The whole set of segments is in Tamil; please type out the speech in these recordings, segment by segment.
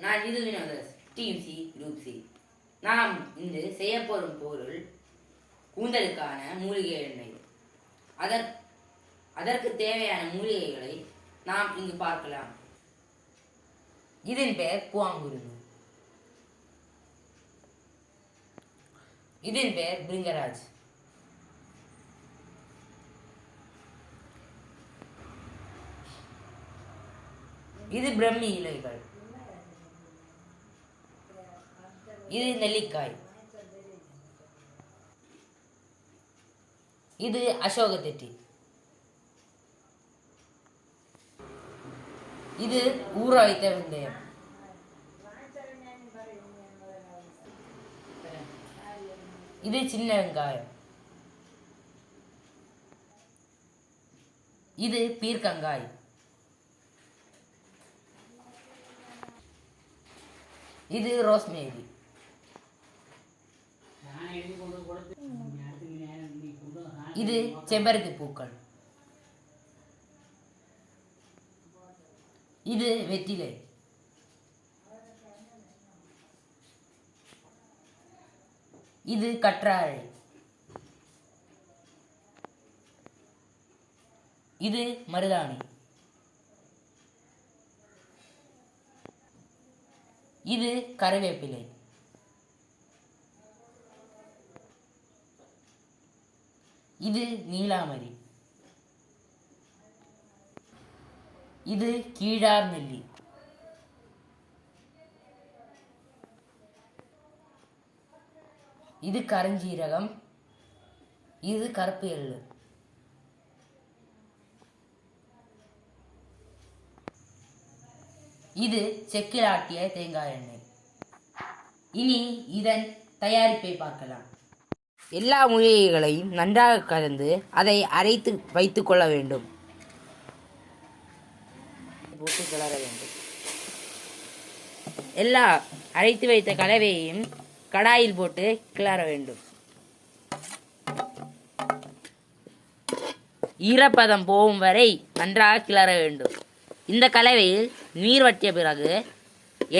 நான் இது வினோதஸ் டீம் சி குரூப் சி. நாம் இன்று செய்யப்போகும் பொருள் கூந்தலுக்கான மூலிகை எண்ணெய். அதற்கு தேவையான மூலிகைகளை நாம் இங்கு பார்க்கலாம். இதன் பெயர் பூவாங்குருவி. இதன் பெயர் பிரிங்கராஜ். இது பிரம்மி இலைகள். இது நெல்லிக்காய். இது அசோக தெட்டி. இது ஊற வைத்த வெந்தயம். இது சின்ன வெங்காயம். இது பீர்க்கங்காய். இது ரோஸ்மேரி. இது செம்பருத்தி பூக்கள். இது வெற்றிலை. இது கற்றாழை. இது மருதாணி. இது கறிவேப்பிலை. இது நீலாமரி. இது கீழார் நெல்லி. இது கருஞ்சீரகம். இது கருப்பு எள்ளு. இது செக்கில் ஆட்டிய தேங்காய் எண்ணெய். இனி இதன் தயாரிப்பை பார்க்கலாம். எல்லா மூலிகைகளையும் நன்றாக கலந்து அதை அரைத்து வைத்துக் கொள்ள வேண்டும். போட்டு கிளற வேண்டும். எல்லா அரைத்து வைத்த கலவையையும் கடாயில் போட்டு கிளற வேண்டும். ஈரப்பதம் போகும் வரை நன்றாக கிளற வேண்டும். இந்த கலவையில் நீர் வற்றிய பிறகு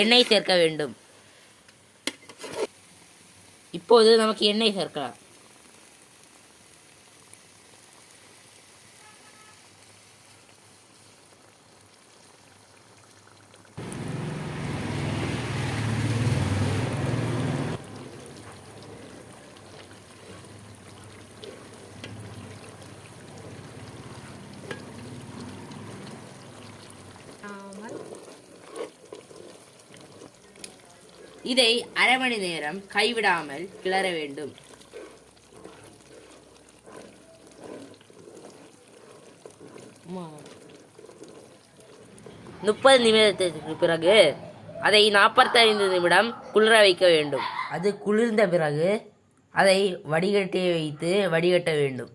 எண்ணெய் சேர்க்க வேண்டும். இப்போது நமக்கு எண்ணெய் சேர்க்கலாம். இதை அரை மணி நேரம் கைவிடாமல் கிளற வேண்டும். முப்பது நிமிடத்திற்கு பிறகு அதை 45 நிமிடம் குளிர வைக்க வேண்டும். அது குளிர்ந்த பிறகு அதை வடிகட்டி வைத்து வடிகட்ட வேண்டும்.